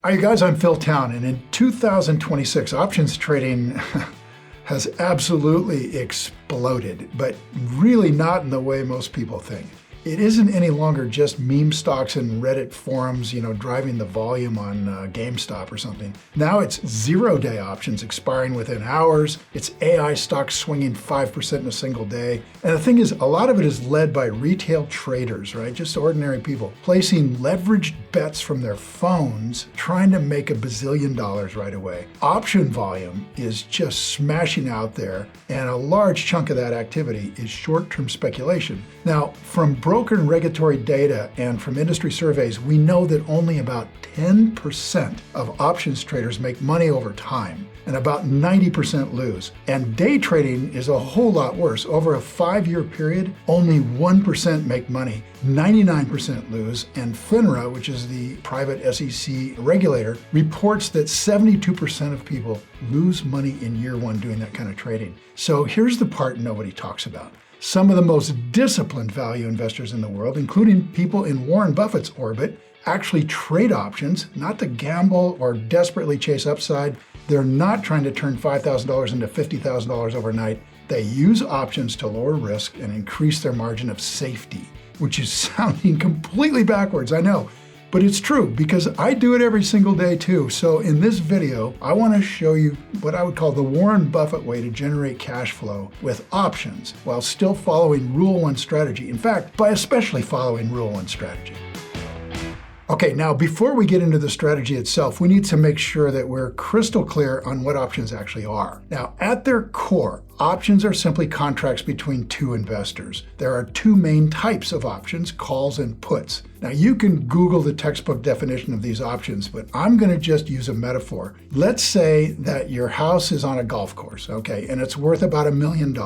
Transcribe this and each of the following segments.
Hi, you guys, I'm Phil Town, and in 2026, options trading has absolutely exploded, but really not in the way most people think. It isn't any longer just meme stocks and Reddit forums, driving the volume on GameStop or something. Now it's zero-day options expiring within hours. It's AI stocks swinging 5% in a single day. And the thing is, a lot of it is led by retail traders, right? Just ordinary people placing leveraged bets from their phones, trying to make $1 bazillion right away. Option volume is just smashing out there, and a large chunk of that activity is short-term speculation. Now, from broker and regulatory data and from industry surveys, we know that only about 10% of options traders make money over time, and about 90% lose. And day trading is a whole lot worse. Over a 5-year period, only 1% make money, 99% lose, and FINRA, which is the private SEC regulator, reports that 72% of people lose money in year one doing that kind of trading. So here's the part nobody talks about. Some of the most disciplined value investors in the world, including people in Warren Buffett's orbit, actually trade options, not to gamble or desperately chase upside. They're not trying to turn $5,000 into $50,000 overnight. They use options to lower risk and increase their margin of safety, which is sounding completely backwards, I know. But it's true, because I do it every single day too. So in this video, I want to show you what I would call the Warren Buffett way to generate cash flow with options while still following Rule 1 strategy. In fact, by especially following Rule 1 strategy. Okay, now before we get into the strategy itself, we need to make sure that we're crystal clear on what options actually are. Now, at their core, options are simply contracts between two investors. There are two main types of options, calls and puts. Now, you can Google the textbook definition of these options, but I'm going to just use a metaphor. Let's say that your house is on a golf course, okay, and it's worth about $1 million.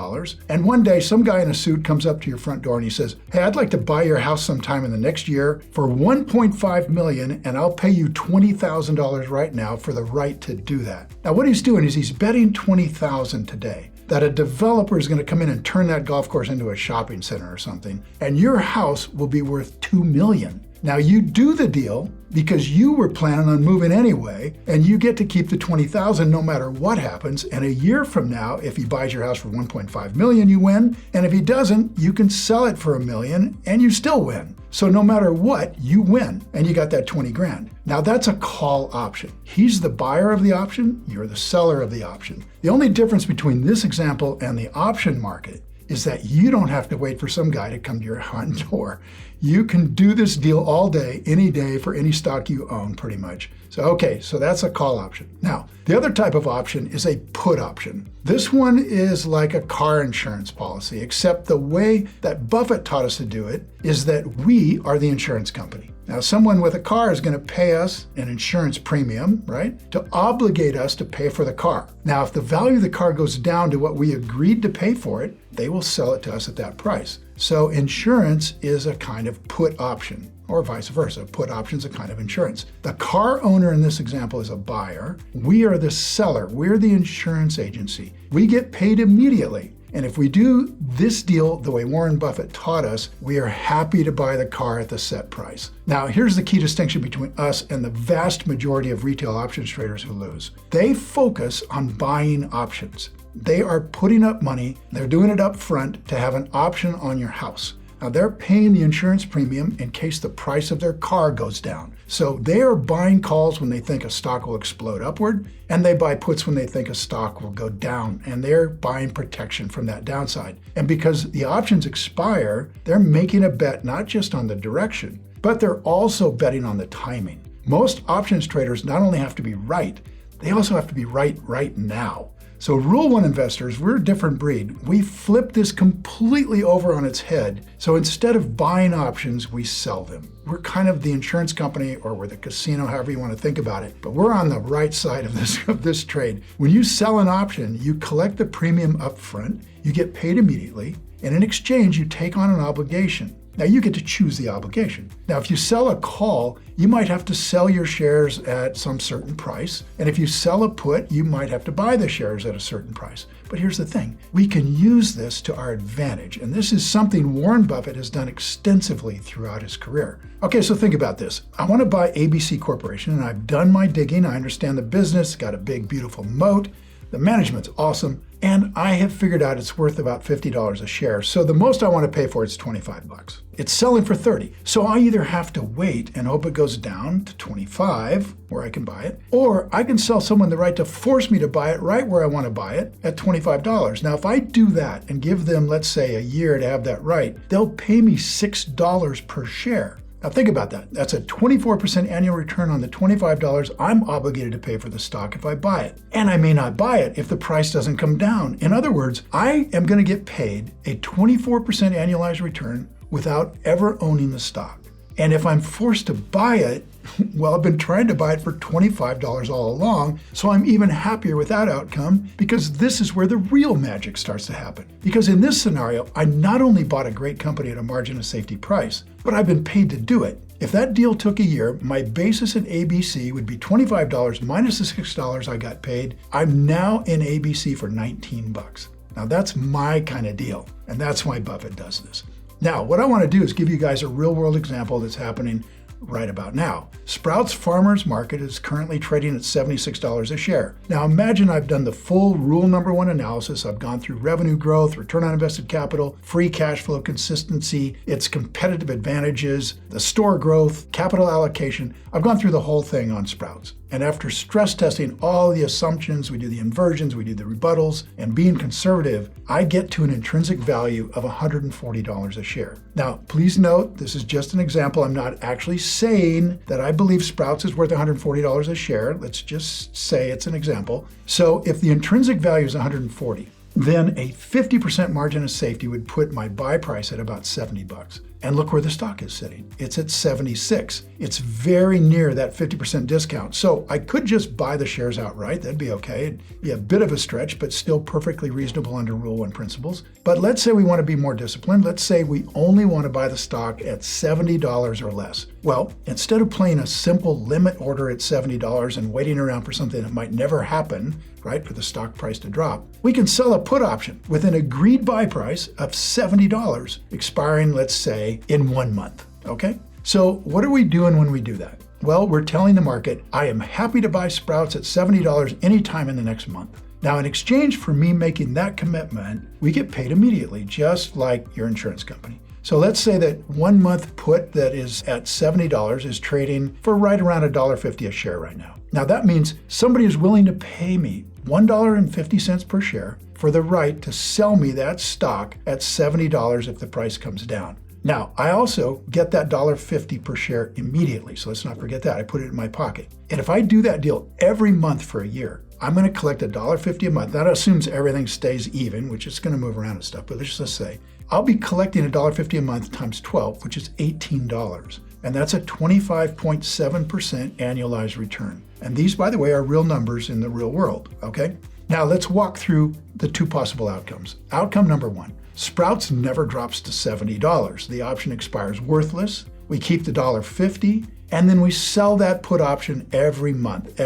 And one day, some guy in a suit comes up to your front door and he says, "Hey, I'd like to buy your house sometime in the next year for $1.5 million, and I'll pay you $20,000 right now for the right to do that." Now, what he's doing is he's betting $20,000 today that a developer is going to come in and turn that golf course into a shopping center or something, and your house will be worth $2 million. Now, you do the deal because you were planning on moving anyway, and you get to keep the $20,000 no matter what happens. And a year from now, if he buys your house for $1.5 million, you win. And if he doesn't, you can sell it for $1 million and you still win. So no matter what, you win, and you got that 20 grand. Now that's a call option. He's the buyer of the option, you're the seller of the option. The only difference between this example and the option market is that you don't have to wait for some guy to come to your front door. You can do this deal all day, any day, for any stock you own, pretty much. So that's a call option. Now, the other type of option is a put option. This one is like a car insurance policy, except the way that Buffett taught us to do it is that we are the insurance company. Now, someone with a car is going to pay us an insurance premium, right, to obligate us to pay for the car. Now, if the value of the car goes down to what we agreed to pay for it, they will sell it to us at that price. So insurance is a kind of put option, or vice versa. Put option is a kind of insurance. The car owner in this example is a buyer. We are the seller. We're the insurance agency. We get paid immediately. And if we do this deal the way Warren Buffett taught us, we are happy to buy the car at the set price. Now, here's the key distinction between us and the vast majority of retail options traders who lose. They focus on buying options. They are putting up money, they're doing it up front to have an option on your house. Now, they're paying the insurance premium in case the price of their car goes down. So they are buying calls when they think a stock will explode upward, and they buy puts when they think a stock will go down, and they're buying protection from that downside. And because the options expire, they're making a bet not just on the direction, but they're also betting on the timing. Most options traders not only have to be right, they also have to be right now. So Rule 1 investors, we're a different breed. We flip this completely over on its head. So instead of buying options, we sell them. We're kind of the insurance company, or we're the casino, however you want to think about it. But we're on the right side of this trade. When you sell an option, you collect the premium up front, you get paid immediately, and in exchange, you take on an obligation. Now you get to choose the obligation. Now if you sell a call, you might have to sell your shares at some certain price. And if you sell a put, you might have to buy the shares at a certain price. But here's the thing, we can use this to our advantage. And this is something Warren Buffett has done extensively throughout his career. Okay, so think about this. I want to buy ABC Corporation and I've done my digging. I understand the business, got a big, beautiful moat. The management's awesome. And I have figured out it's worth about $50 a share. So the most I want to pay for it is 25 bucks. It's selling for 30. So I either have to wait and hope it goes down to 25 where I can buy it, or I can sell someone the right to force me to buy it right where I want to buy it at $25. Now, if I do that and give them, let's say, a year to have that right, they'll pay me $6 per share. Now think about that. That's a 24% annual return on the $25 I'm obligated to pay for the stock if I buy it. And I may not buy it if the price doesn't come down. In other words, I am going to get paid a 24% annualized return without ever owning the stock. And if I'm forced to buy it, well, I've been trying to buy it for $25 all along, so I'm even happier with that outcome because this is where the real magic starts to happen. Because in this scenario, I not only bought a great company at a margin of safety price, but I've been paid to do it. If that deal took a year, my basis in ABC would be $25 minus the $6 I got paid. I'm now in ABC for 19 bucks. Now that's my kind of deal, and that's why Buffett does this. Now, what I want to do is give you guys a real-world example that's happening right about now. Sprouts Farmers Market is currently trading at $76 a share. Now imagine I've done the full rule number one analysis. I've gone through revenue growth, return on invested capital, free cash flow consistency, its competitive advantages, the store growth, capital allocation. I've gone through the whole thing on Sprouts. And after stress testing all the assumptions, we do the inversions, we do the rebuttals, and being conservative, I get to an intrinsic value of $140 a share. Now, please note, this is just an example. I'm not actually saying that I believe Sprouts is worth $140 a share. Let's just say it's an example. So if the intrinsic value is $140, then a 50% margin of safety would put my buy price at about 70 bucks. And look where the stock is sitting. It's at 76. It's very near that 50% discount. So I could just buy the shares outright. That'd be okay. It'd be a bit of a stretch, but still perfectly reasonable under Rule 1 principles. But let's say we want to be more disciplined. Let's say we only want to buy the stock at $70 or less. Well, instead of playing a simple limit order at $70 and waiting around for something that might never happen, right, for the stock price to drop, we can sell a put option with an agreed buy price of $70, expiring, let's say, in 1 month, okay? So what are we doing when we do that? Well, we're telling the market, I am happy to buy Sprouts at $70 anytime in the next month. Now, in exchange for me making that commitment, we get paid immediately, just like your insurance company. So let's say that 1 month put that is at $70 is trading for right around $1.50 a share right now. Now that means somebody is willing to pay me $1.50 per share for the right to sell me that stock at $70 if the price comes down. Now, I also get that $1.50 per share immediately, so let's not forget that. I put it in my pocket. And if I do that deal every month for a year, I'm going to collect $1.50 a month. That assumes everything stays even, which is going to move around and stuff, but let's just say I'll be collecting $1.50 a month times 12, which is $18. And that's a 25.7% annualized return. And these, by the way, are real numbers in the real world, okay? Now let's walk through the two possible outcomes. Outcome number one, Sprouts never drops to $70. The option expires worthless. We keep the $1.50, and then we sell that put option every month.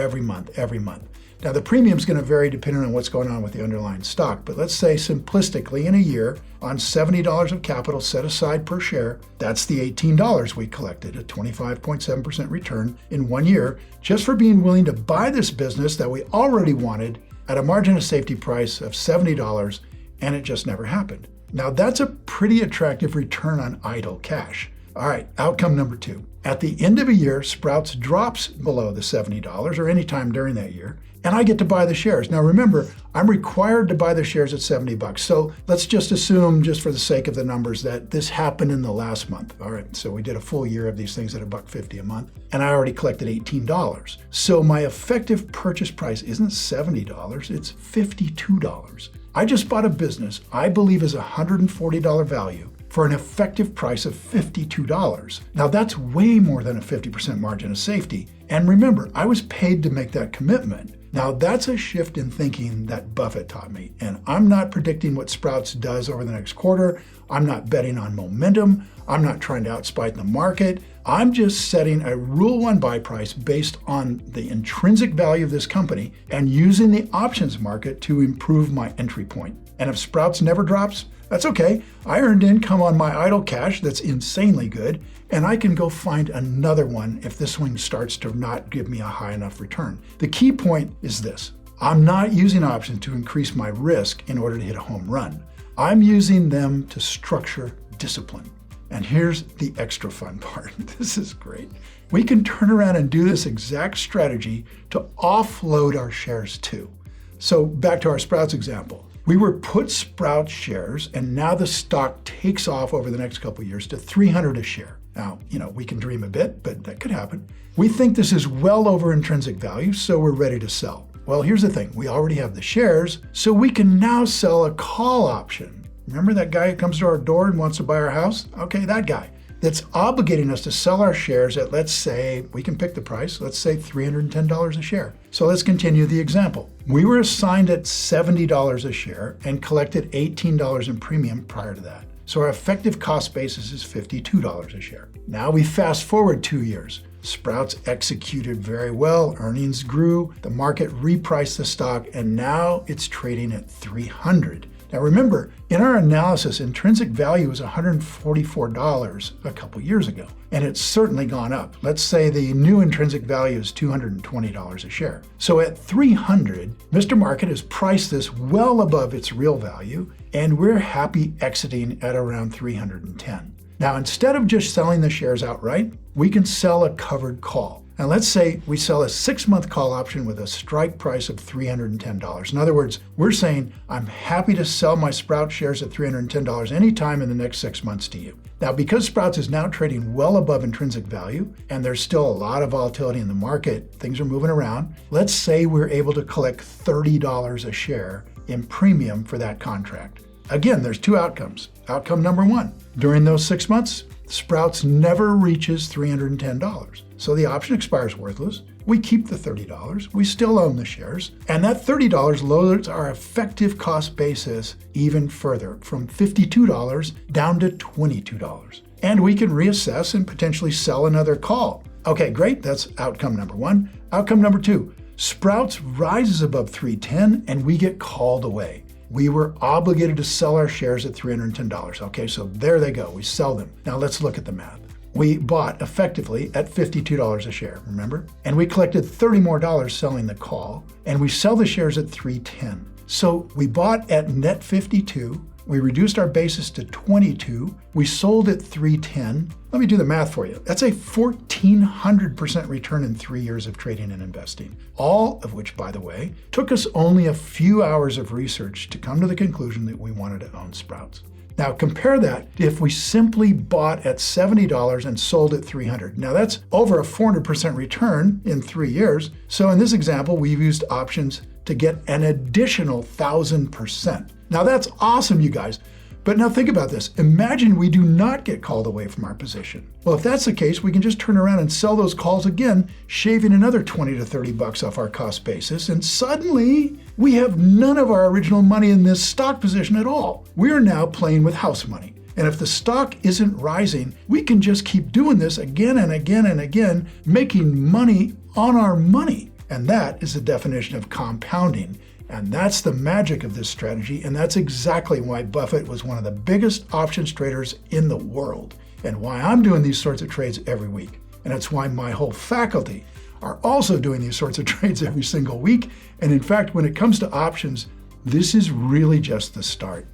Now the premium is going to vary depending on what's going on with the underlying stock, but let's say simplistically in a year, on $70 of capital set aside per share, that's the $18 we collected, a 25.7% return in 1 year, just for being willing to buy this business that we already wanted at a margin of safety price of $70, and it just never happened. Now that's a pretty attractive return on idle cash. All right, outcome number two. At the end of a year, Sprouts drops below the $70 or any time during that year, and I get to buy the shares. Now remember, I'm required to buy the shares at 70 bucks. So let's just assume, just for the sake of the numbers, that this happened in the last month. All right, so we did a full year of these things at $1.50 a month, and I already collected $18. So my effective purchase price isn't $70, it's $52. I just bought a business I believe is a $140 value for an effective price of $52. Now that's way more than a 50% margin of safety, And remember, I was paid to make that commitment. Now that's a shift in thinking that Buffett taught me. And I'm not predicting what Sprouts does over the next quarter. I'm not betting on momentum. I'm not trying to outspite the market. I'm just setting a Rule 1 buy price based on the intrinsic value of this company and using the options market to improve my entry point. And if Sprouts never drops, that's okay. I earned income on my idle cash that's insanely good, and I can go find another one if this one starts to not give me a high enough return. The key point is this. I'm not using options to increase my risk in order to hit a home run. I'm using them to structure discipline. And here's the extra fun part. This is great. We can turn around and do this exact strategy to offload our shares too. So back to our Sprouts example. We were put Sprouts shares, and now the stock takes off over the next couple of years to $300 a share. Now, we can dream a bit, but that could happen. We think this is well over intrinsic value, so we're ready to sell. Well, here's the thing. We already have the shares, so we can now sell a call option. Remember that guy who comes to our door and wants to buy our house? Okay, that guy. That's obligating us to sell our shares at, let's say, we can pick the price, let's say $310 a share. So let's continue the example. We were assigned at $70 a share and collected $18 in premium prior to that. So our effective cost basis is $52 a share. Now we fast forward 2 years. Sprouts executed very well, earnings grew, the market repriced the stock, and now it's trading at $300. Now remember, in our analysis, intrinsic value was $144 a couple years ago, and it's certainly gone up. Let's say the new intrinsic value is $220 a share. So at $300, Mr. Market has priced this well above its real value, and we're happy exiting at around $310. Now, instead of just selling the shares outright, we can sell a covered call. Now let's say we sell a 6-month call option with a strike price of $310. In other words, we're saying I'm happy to sell my Sprouts shares at $310 anytime in the next 6 months to you. Now, because Sprouts is now trading well above intrinsic value, and there's still a lot of volatility in the market, things are moving around, let's say we're able to collect $30 a share in premium for that contract. Again, there's 2 outcomes. Outcome number 1, during those 6 months, Sprouts never reaches $310. So the option expires worthless. We keep the $30. We still own the shares. And that $30 lowers our effective cost basis even further, from $52 down to $22. And we can reassess and potentially sell another call. Okay, great. That's outcome number 1. Outcome number 2, Sprouts rises above $310 and we get called away. We were obligated to sell our shares at $310. Okay, so there they go. We sell them. Now let's look at the math. We bought effectively at $52 a share, remember? And we collected $30 more selling the call, and we sell the shares at $310. So we bought at net 52, we reduced our basis to 22, we sold at $310. Let me do the math for you. That's a 1,400% return in 3 years of trading and investing. All of which, by the way, took us only a few hours of research to come to the conclusion that we wanted to own Sprouts. Now compare that if we simply bought at $70 and sold at $300. Now that's over a 400% return in 3 years. So in this example, we've used options to get an additional 1,000%. Now that's awesome, you guys. But now think about this. Imagine we do not get called away from our position. Well, if that's the case, we can just turn around and sell those calls again, shaving another $20 to $30 off our cost basis, and suddenly we have none of our original money in this stock position at all. We are now playing with house money. And if the stock isn't rising, we can just keep doing this again and again and again, making money on our money. And that is the definition of compounding. And that's the magic of this strategy, and that's exactly why Buffett was one of the biggest options traders in the world, and why I'm doing these sorts of trades every week. And it's why my whole faculty are also doing these sorts of trades every single week. And in fact, when it comes to options, this is really just the start.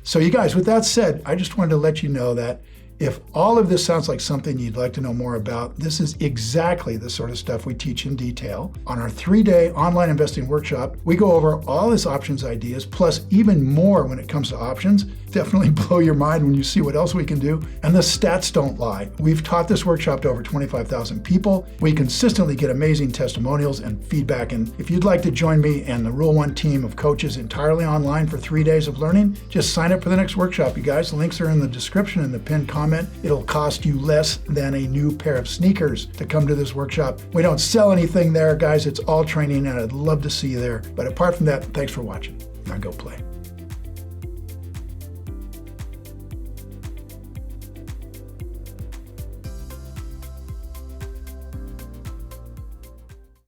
So you guys, with that said, I just wanted to let you know that if all of this sounds like something you'd like to know more about, this is exactly the sort of stuff we teach in detail. On our 3-day online investing workshop, we go over all this options ideas, plus even more when it comes to options. definitely blow your mind when you see what else we can do. And the stats don't lie. We've taught this workshop to over 25,000 people. We consistently get amazing testimonials and feedback. And if you'd like to join me and the Rule One team of coaches entirely online for 3 days of learning, just sign up for the next workshop, you guys. The links are in the description and the pinned comment. It'll cost you less than a new pair of sneakers to come to this workshop. We don't sell anything there, guys. It's all training, and I'd love to see you there. But apart from that, thanks for watching. Now go play.